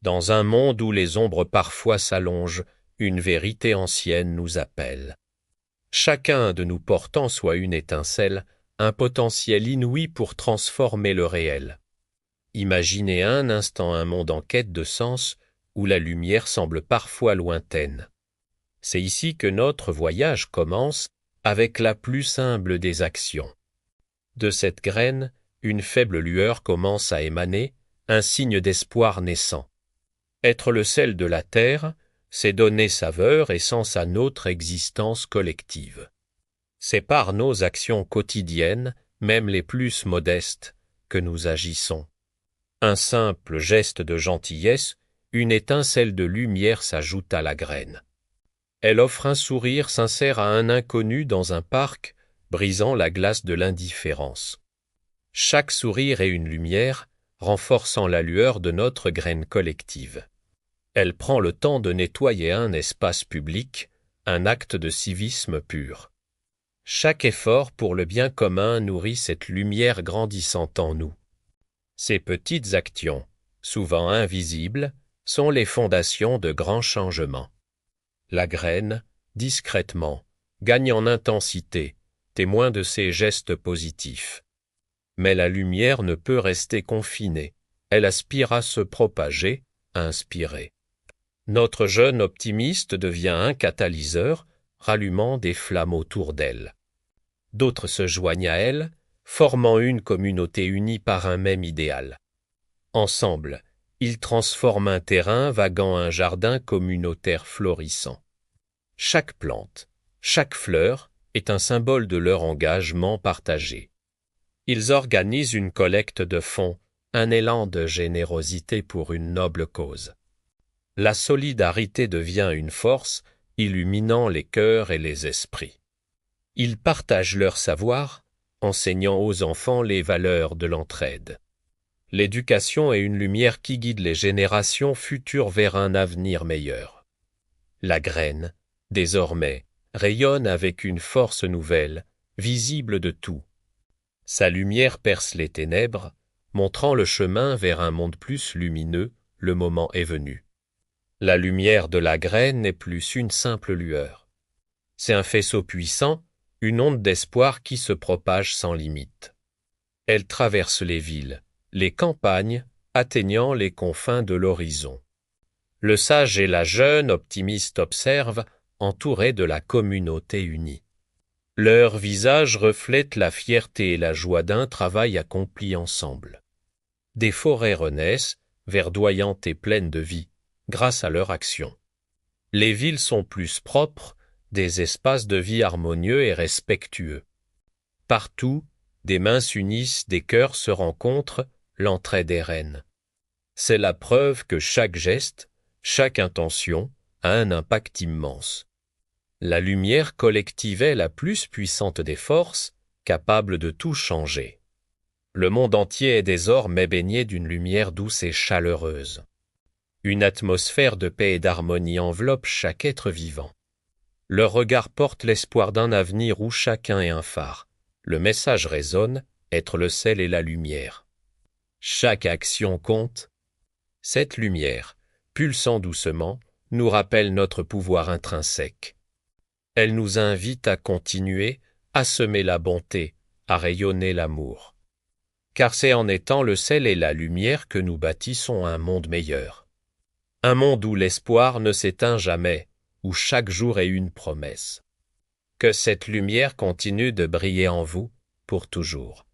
Dans un monde où les ombres parfois s'allongent, une vérité ancienne nous appelle. Chacun de nous portant soit une étincelle, un potentiel inouï pour transformer le réel. Imaginez un instant un monde en quête de sens, où la lumière semble parfois lointaine. C'est ici que notre voyage commence, avec la plus humble des actions. De cette graine, une faible lueur commence à émaner, un signe d'espoir naissant. Être le sel de la terre, c'est donner saveur et sens à notre existence collective. C'est par nos actions quotidiennes, même les plus modestes, que nous agissons. Un simple geste de gentillesse, une étincelle de lumière s'ajoute à la graine. Elle offre un sourire sincère à un inconnu dans un parc, brisant la glace de l'indifférence. Chaque sourire est une lumière, renforçant la lueur de notre graine collective. Elle prend le temps de nettoyer un espace public, un acte de civisme pur. Chaque effort pour le bien commun nourrit cette lumière grandissante en nous. Ces petites actions, souvent invisibles, sont les fondations de grands changements. La graine, discrètement, gagne en intensité, témoin de ces gestes positifs. Mais la lumière ne peut rester confinée, elle aspire à se propager, à inspirer. Notre jeune optimiste devient un catalyseur, rallumant des flammes autour d'elle. D'autres se joignent à elle, formant une communauté unie par un même idéal. Ensemble, ils transforment un terrain vaguant un jardin communautaire florissant. Chaque plante, chaque fleur est un symbole de leur engagement partagé. Ils organisent une collecte de fonds, un élan de générosité pour une noble cause. La solidarité devient une force, illuminant les cœurs et les esprits. Ils partagent leur savoir, enseignant aux enfants les valeurs de l'entraide. L'éducation est une lumière qui guide les générations futures vers un avenir meilleur. La graine, désormais, rayonne avec une force nouvelle, visible de tout. Sa lumière perce les ténèbres, montrant le chemin vers un monde plus lumineux, le moment est venu. La lumière de la graine n'est plus une simple lueur. C'est un faisceau puissant, une onde d'espoir qui se propage sans limite. Elle traverse les villes, les campagnes, atteignant les confins de l'horizon. Le sage et la jeune optimiste observent, entourés de la communauté unie. Leurs visages reflètent la fierté et la joie d'un travail accompli ensemble. Des forêts renaissent, verdoyantes et pleines de vie, grâce à leur action. Les villes sont plus propres, des espaces de vie harmonieux et respectueux. Partout, des mains s'unissent, des cœurs se rencontrent, l'entraide est reine. C'est la preuve que chaque geste, chaque intention a un impact immense. La lumière collective est la plus puissante des forces, capable de tout changer. Le monde entier est désormais baigné d'une lumière douce et chaleureuse. Une atmosphère de paix et d'harmonie enveloppe chaque être vivant. Leur regard porte l'espoir d'un avenir où chacun est un phare. Le message résonne, être le sel et la lumière. Chaque action compte. Cette lumière, pulsant doucement, nous rappelle notre pouvoir intrinsèque. Elle nous invite à continuer, à semer la bonté, à rayonner l'amour. Car c'est en étant le sel et la lumière que nous bâtissons un monde meilleur. Un monde où l'espoir ne s'éteint jamais, où chaque jour est une promesse. Que cette lumière continue de briller en vous pour toujours.